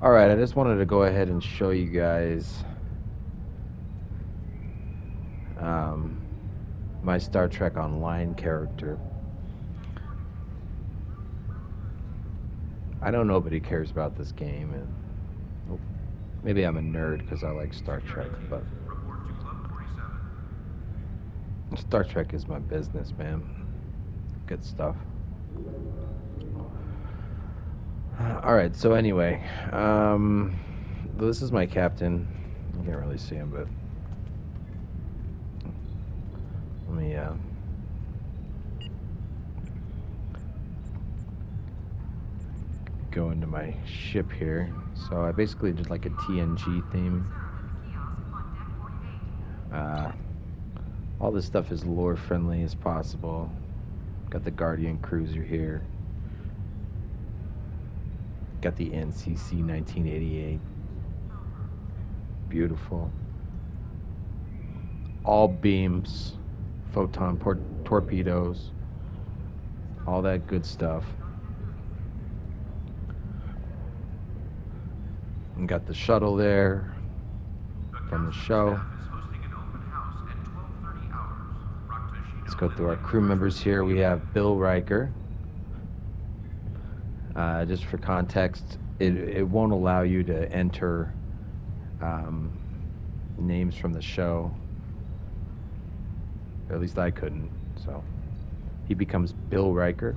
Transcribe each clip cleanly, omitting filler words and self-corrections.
Alright, I just wanted to go ahead and show you guys um, my Star Trek Online character. I know nobody cares about this game, and well, maybe I'm a nerd because I like Star Trek, but Star Trek is my business, man. Good stuff. Alright, so anyway, this is my captain. You can't really see him, but let me go into my ship here. So I basically did like a TNG theme. Uh, all this stuff is lore friendly as possible. Got the Guardian cruiser here. Got the NCC 1988. Beautiful. All beams, photon torpedoes, all that good stuff. And got the shuttle there from the show. Let's go through our crew members here. We have Bill Riker. Just for context, it won't allow you to enter um, names from the show. Or at least I couldn't. So he becomes Bill Riker.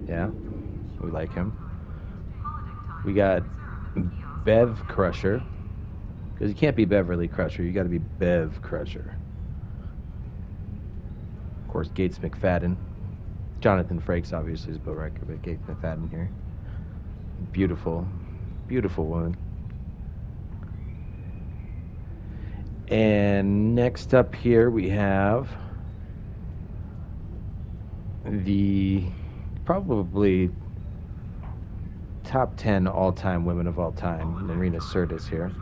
Yeah, we like him. We got Bev Crusher. Because you can't be Beverly Crusher, you got to be Bev Crusher. Of course, Gates McFadden. Jonathan Frakes obviously is Bill Riker, but Gates McFadden here. Beautiful, beautiful woman. And next up here we have the probably top 10 all-time women of all time, Marina Sirtis here,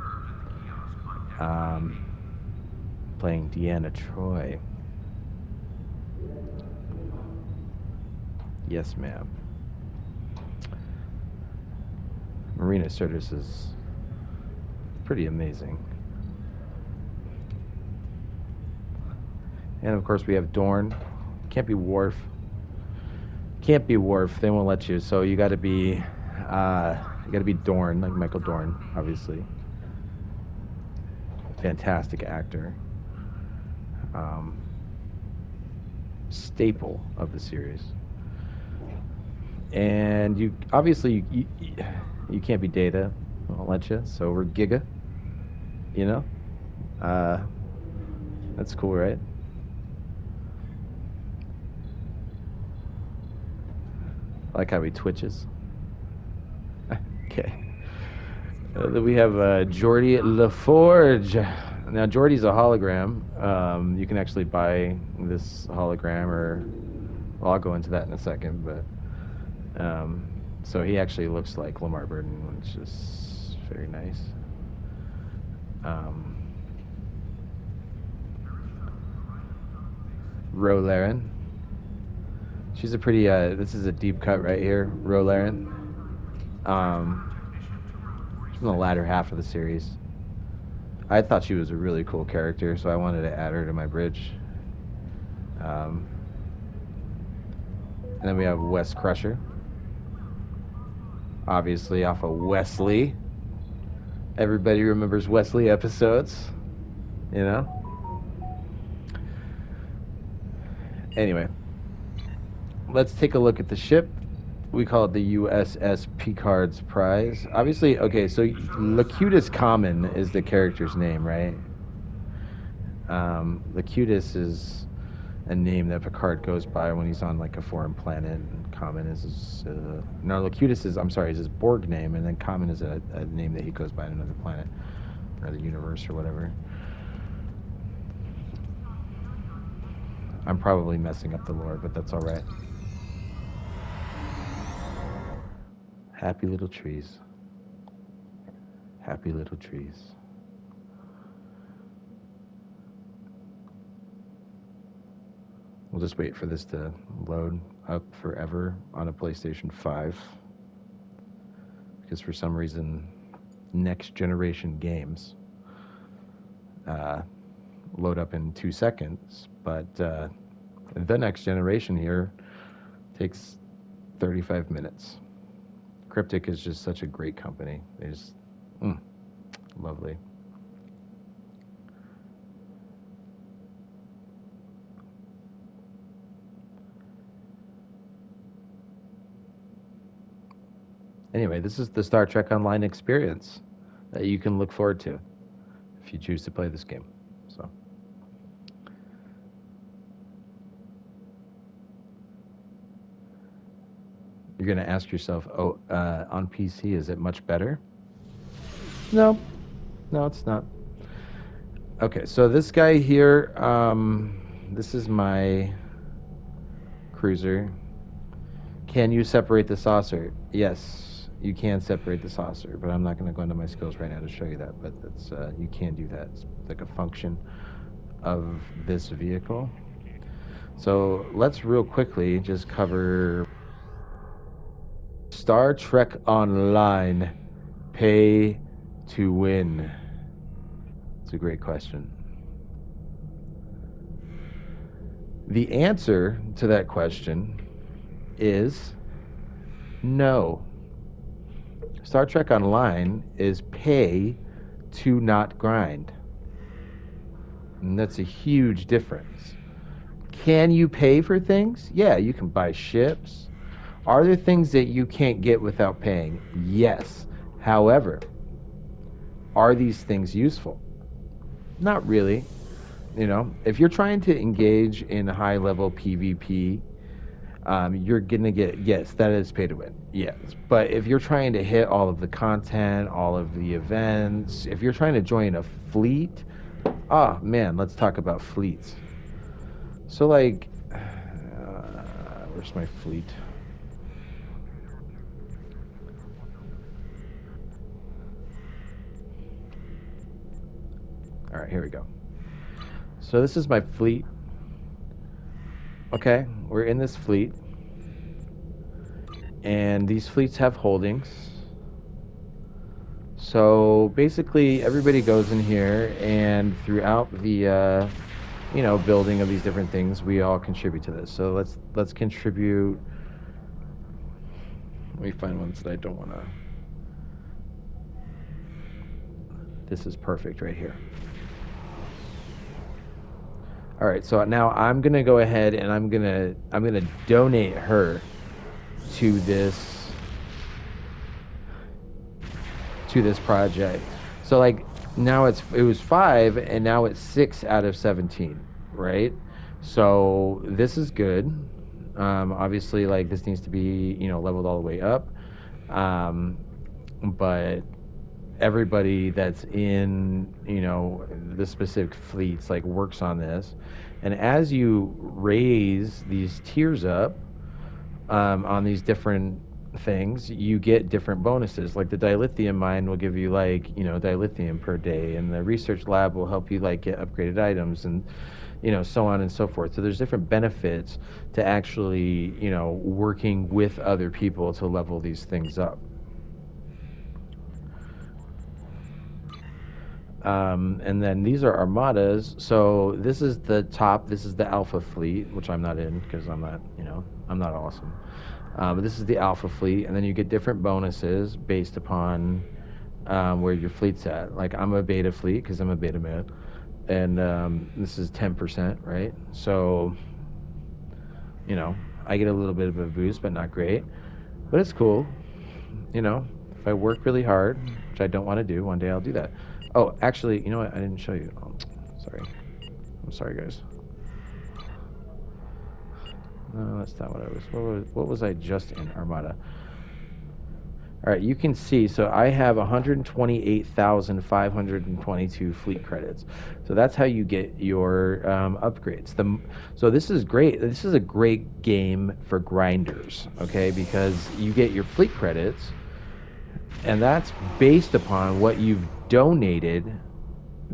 playing Deanna Troi. Yes, ma'am. Marina Sirtis is pretty amazing. And of course we have Dorn. Can't be Worf. Can't be Worf. They won't let you. So you got to be Dorn, like Michael Dorn, obviously. Fantastic actor. Staple of the series. And you obviously you can't be Data. I'll let you. So we're Giga. You know, that's cool, right? I like how he twitches. Okay. Then we have Geordie LaForge. Now Geordie's a hologram. You can actually buy this hologram, or well, I'll go into that in a second. But so he actually looks like Lamar Burton, which is very nice. Ro Laren. She's a pretty. This is a deep cut right here, Ro Laren. She's from the latter half of the series. I thought she was a really cool character, so I wanted to add her to my bridge. And then we have Wes Crusher, obviously off of Wesley. Everybody remembers Wesley episodes, you know? Anyway, let's take a look at the ship. We call it the USS Picard's Prize. Obviously, okay, so Locutus Common is the character's name, right? Locutus is a name that Picard goes by when he's on like a foreign planet, and Common is his, no, Locutus is, I'm sorry, is his Borg name, and then Common is a name that he goes by on another planet, or the universe, or whatever. I'm probably messing up the lore, but that's all right. Happy little trees. Happy little trees. We'll just wait for this to load up forever on a PlayStation 5. because for some reason, next generation games uh, load up in 2 seconds, but the next generation here takes 35 minutes. Cryptic is just such a great company. They just, lovely. Anyway, this is the Star Trek Online experience that you can look forward to if you choose to play this game. So, you're going to ask yourself, oh, on PC, is it much better? No, no, it's not. Okay, so this guy here, this is my cruiser. Can you separate the saucer? Yes, you can separate the saucer, but I'm not going to go into my skills right now to show you that. But that's you can do that. It's like a function of this vehicle. So let's real quickly just cover Star Trek Online. Pay to win. It's a great question. The answer to that question is no. Star Trek Online is pay to not grind. And that's a huge difference. Can you pay for things? Yeah, you can buy ships. Are there things that you can't get without paying? Yes. However, are these things useful? Not really. You know, if you're trying to engage in high level PvP, you're gonna get, yes, that is pay to win. Yes. But if you're trying to hit all of the content, all of the events, if you're trying to join a fleet, ah, man, let's talk about fleets. So, like, where's my fleet? All right, here we go. So this is my fleet. Okay, we're in this fleet, and these fleets have holdings. So basically, everybody goes in here, and throughout the building of these different things, we all contribute to this. So let's contribute. Let me find ones that I don't want to. This is perfect right here. All right, so now I'm gonna go ahead and I'm gonna donate her to this project. So like now it was 5 and now it's 6 out of 17, right? So this is good. Obviously, like this needs to be leveled all the way up, but everybody that's in the specific fleets like works on this, and as you raise these tiers up on these different things, you get different bonuses. Like the dilithium mine will give you like dilithium per day, and the research lab will help you like get upgraded items, and so on and so forth. So there's different benefits to actually working with other people to level these things up. And then these are armadas. So this is the top. This is the alpha fleet, which I'm not in because I'm not, I'm not awesome. But this is the alpha fleet, and then you get different bonuses based upon where your fleet's at. Like I'm a beta fleet because I'm a beta man, and this is 10%, right? So, I get a little bit of a boost, but not great. But it's cool. If I work really hard, which I don't want to do, one day I'll do that. Oh, actually, you know what? I didn't show you. Oh, sorry. I'm sorry, guys. No, that's not what I was. What was I just in Armada? All right, you can see. So I have 128,522 fleet credits. So that's how you get your upgrades. So this is great. This is a great game for grinders, okay? Because you get your fleet credits, and that's based upon what you've donated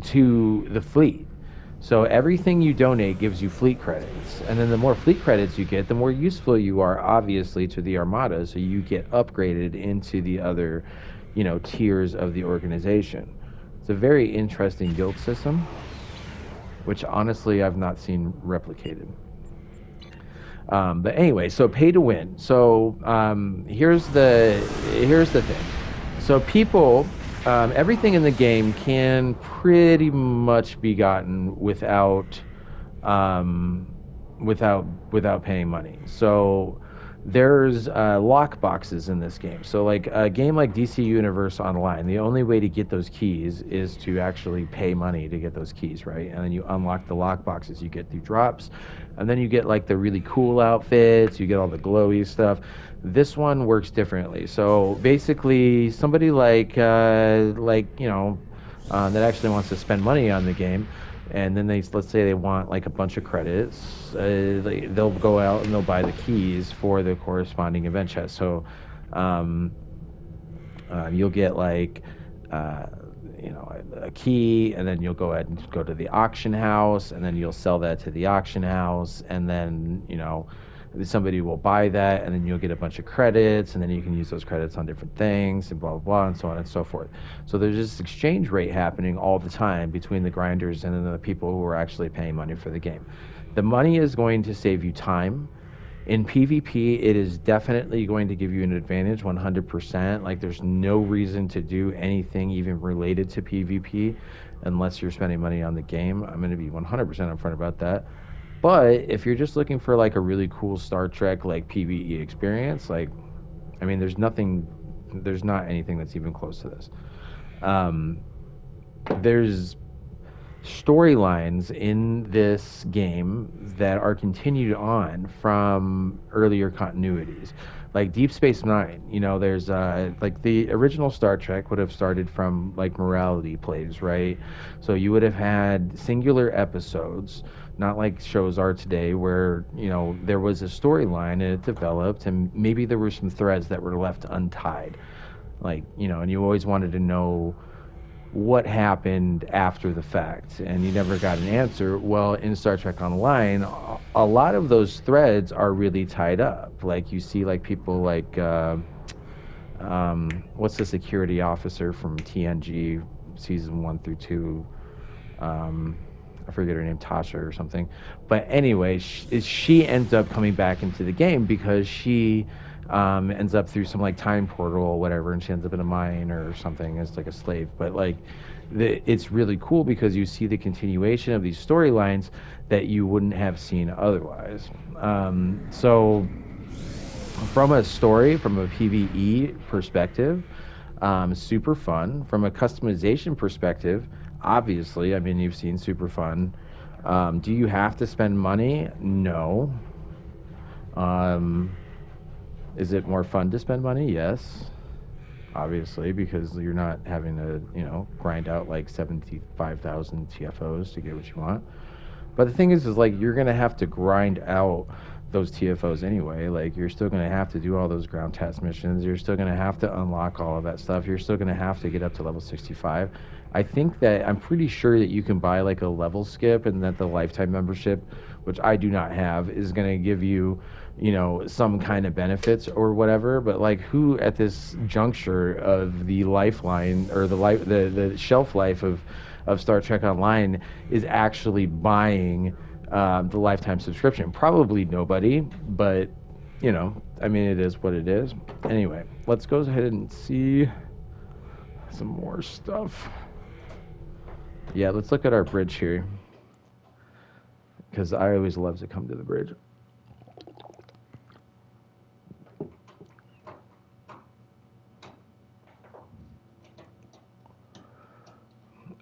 to the fleet. So everything you donate gives you fleet credits, and then the more fleet credits you get, the more useful you are, obviously, to the Armada. So you get upgraded into the other, tiers of the organization. It's a very interesting guild system, which honestly I've not seen replicated. But anyway, so pay to win. So here's the thing. So people, everything in the game can pretty much be gotten um, without paying money. So there's lock boxes in this game. So like a game like DC Universe Online, the only way to get those keys is to actually pay money to get those keys, right? And then you unlock the lock boxes. You get through drops, and then you get like the really cool outfits. You get all the glowy stuff. This one works differently. So basically, somebody that actually wants to spend money on the game, and then let's say they want like a bunch of credits, they'll go out and they'll buy the keys for the corresponding event chest. So um, you'll get like uh, a key, and then you'll go ahead and go to the auction house, and then you'll sell that to the auction house, and then somebody will buy that, and then you'll get a bunch of credits, and then you can use those credits on different things, and blah blah blah, and so on and so forth. So there's this exchange rate happening all the time between the grinders and then the people who are actually paying money for the game. The money is going to save you time. In PvP, it is definitely going to give you an advantage 100%. Like, there's no reason to do anything even related to PvP unless you're spending money on the game. I'm going to be 100% upfront about that. But if you're just looking for like a really cool Star Trek like PvE experience, like, I mean, there's not anything that's even close to this. Um, there's storylines in this game that are continued on from earlier continuities. Like Deep Space Nine, there's like the original Star Trek would have started from like morality plays, right? So you would have had singular episodes, not like shows are today, where there was a storyline and it developed, and maybe there were some threads that were left untied, like and you always wanted to know what happened after the fact, and you never got an answer. Well, in Star Trek Online, a lot of those threads are really tied up. Like you see, like people like what's the security officer from TNG season 1 through 2? um, I forget her name, Tasha or something. But anyway, she ends up coming back into the game because she ends up through some like time portal or whatever, and she ends up in a mine or something as like a slave. But like, it's really cool because you see the continuation of these storylines that you wouldn't have seen otherwise. So from a story, from a PVE perspective, super fun. From a customization perspective, obviously, I mean, you've seen super fun. Do you have to spend money? No. Um, is it more fun to spend money? Yes, obviously, because you're not having to, grind out like 75,000 TFOs to get what you want. But the thing is like you're gonna have to grind out those TFOs anyway. Like you're still gonna have to do all those ground test missions. You're still gonna have to unlock all of that stuff. You're still gonna have to get up to level 65. I think that I'm pretty sure that you can buy like a level skip, and that the lifetime membership, which I do not have, is gonna give you, some kind of benefits or whatever. But like, who at this juncture of the lifeline or the shelf life of Star Trek Online is actually buying the lifetime subscription? Probably nobody, but I mean, it is what it is. Anyway, let's go ahead and see some more stuff. Yeah, let's look at our bridge here, because I always love to come to the bridge.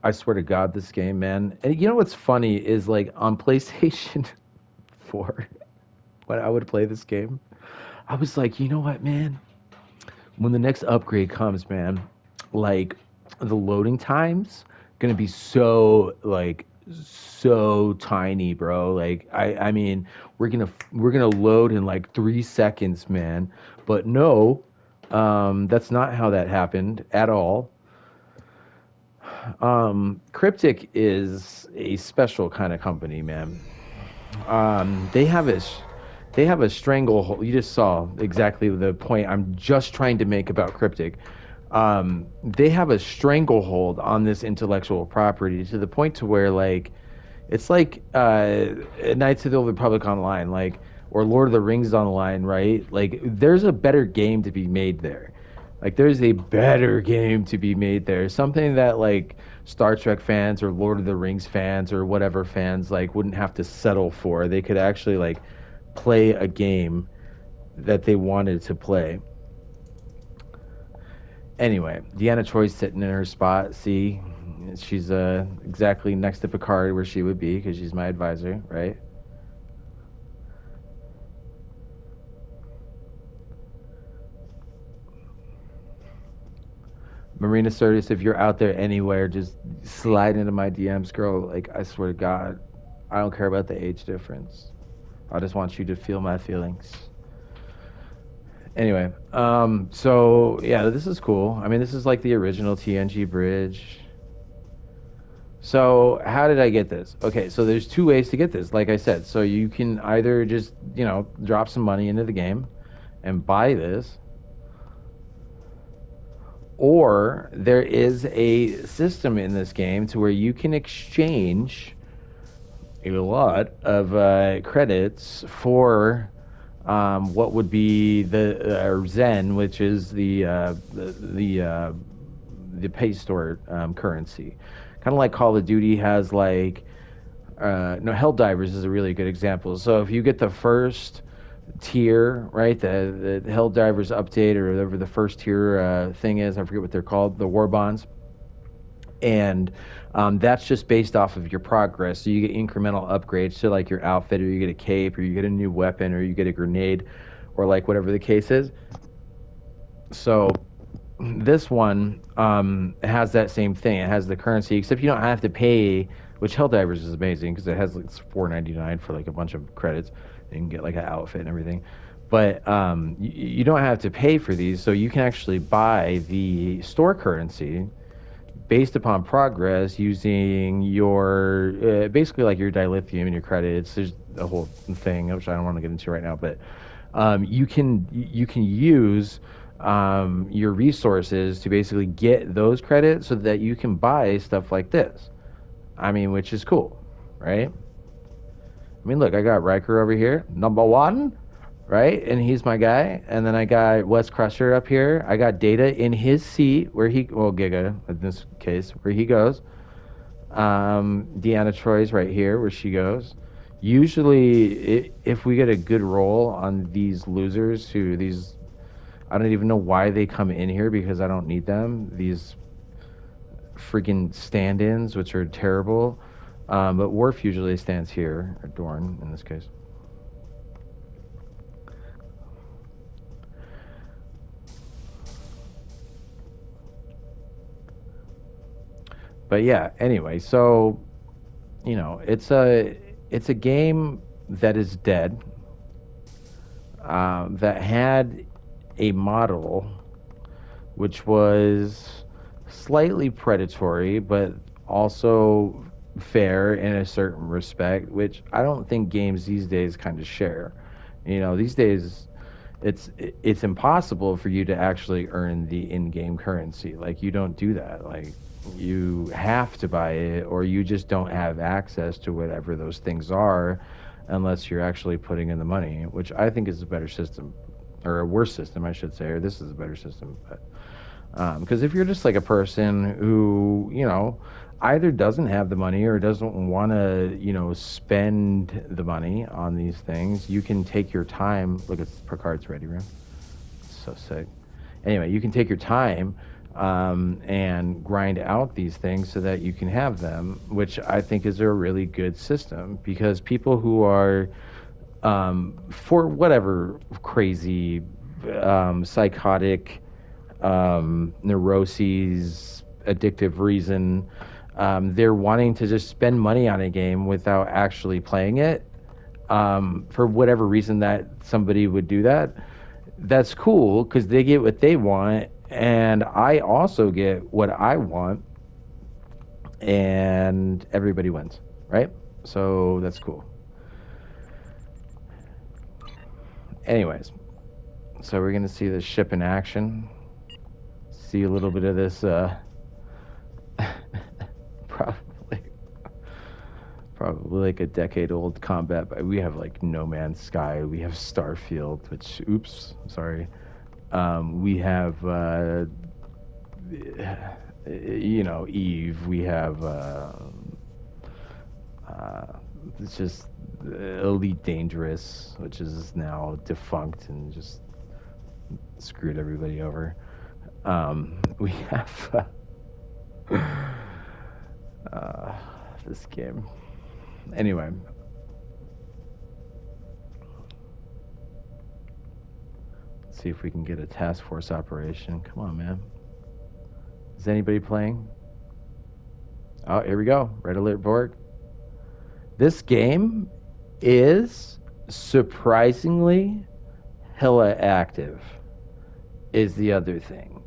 I swear to God, this game, man. And you know what's funny is like on PlayStation 4, when I would play this game, I was like, you know what, man? When the next upgrade comes, man, like the loading times gonna be so tiny, bro. Like I mean, we're gonna load in like 3 seconds, man. But no, that's not how that happened at all. Cryptic is a special kind of company, man. They have they have a stranglehold. You just saw exactly the point I'm just trying to make about Cryptic. They have a stranglehold on this intellectual property to the point to where like it's like Knights of the Old Republic online, like or Lord of the Rings online, right? Like there's a better game to be made there. Like there's a better game to be made there. Something that like Star Trek fans or Lord of the Rings fans or whatever fans like wouldn't have to settle for. They could actually like play a game that they wanted to play. Anyway, Deanna Troy's sitting in her spot. See, she's exactly next to Picard where she would be because she's my advisor, right? Marina Sirtis, if you're out there anywhere, just slide into my DMs, girl. Like, I swear to God, I don't care about the age difference. I just want you to feel my feelings. Anyway, so yeah, this is cool. I mean, this is like the original TNG bridge. So, how did I get this? Okay, so there's two ways to get this, like I said. So, you can either just, drop some money into the game and buy this, or there is a system in this game to where you can exchange a lot of credits for what would be the Zen, which is the pay store currency. Kind of like Call of Duty has like no, Helldivers is a really good example. So if you get the first tier, right, the Helldivers update or whatever the first tier thing is, I forget what they're called, the war bonds, and that's just based off of your progress. So you get incremental upgrades to like your outfit, or you get a cape, or you get a new weapon, or you get a grenade, or like whatever the case is. So this one has that same thing. It has the currency, except you don't have to pay. Which Helldivers is amazing because it has like it's $4.99 for like a bunch of credits. You can get like an outfit and everything, but you don't have to pay for these. So you can actually buy the store currency based upon progress using your basically like your dilithium and your credits. There's a whole thing which I don't want to get into right now, but you can use your resources to basically get those credits so that you can buy stuff like this. I mean, which is cool, right? I mean, look, I got Riker over here, number one, right? And he's my guy. And then I got Wes Crusher up here. I got Data in his seat where well, Giga in this case, where he goes. Deanna Troy's right here where she goes. Usually, if we get a good roll on these losers I don't even know why they come in here because I don't need them. These freaking stand-ins, which are terrible. But Worf usually stands here, or Dorn in this case. But yeah, anyway, so it's a game that is dead. That had a model which was slightly predatory, but also fair in a certain respect, which I don't think games these days kind of share. These days it's impossible for you to actually earn the in-game currency. Like you don't do that. Like you have to buy it or you just don't have access to whatever those things are unless you're actually putting in the money, which I think is a better system or a worse system, I should say, or this is a better system. But because if you're just like a person who, either doesn't have the money or doesn't want to, spend the money on these things, you can take your time. Look at Picard's ready room. So sick. Anyway, you can take your time and grind out these things so that you can have them, which I think is a really good system because people who are, for whatever crazy, psychotic, neuroses, addictive reason, they're wanting to just spend money on a game without actually playing it. For whatever reason that somebody would do that, that's cool because they get what they want, and I also get what I want. and everybody wins, right? So that's cool. Anyways, so we're gonna see the ship in action. See a little bit of this, probably, probably like a decade-old combat. But we have like No Man's Sky. We have Starfield, which, oops, sorry. We have, Eve. We have, uh, it's just Elite Dangerous, which is now defunct and just screwed everybody over. We have uh, this game. Anyway, let's see if we can get a task force operation. Come on, man. Is anybody playing? Oh, here we go. Red Alert Borg. This game is surprisingly hella active, is the other thing.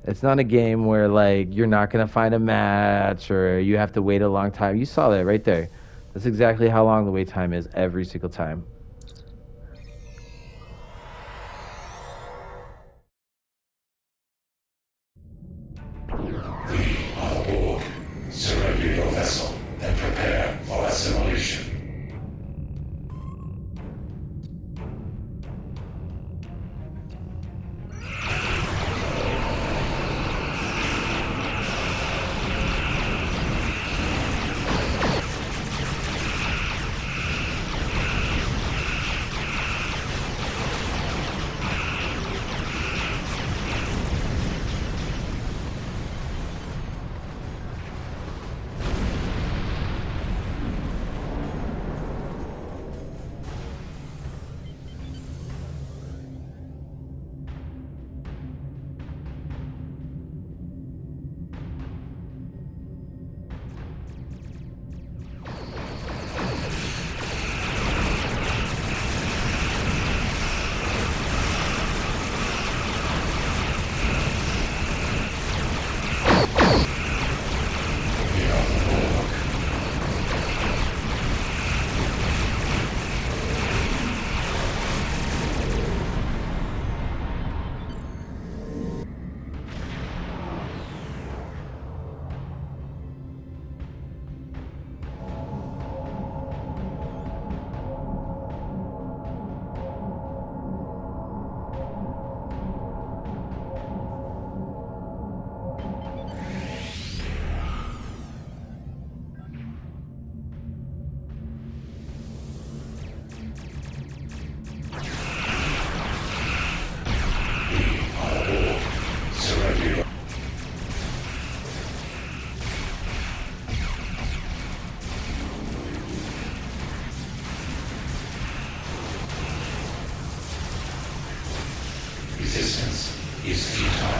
It's not a game where like you're not gonna find a match or you have to wait a long time. You saw that right there. That's exactly how long the wait time is every single time. All aboard. Surrender your vessel and prepare for assimilation. Resistance is futile.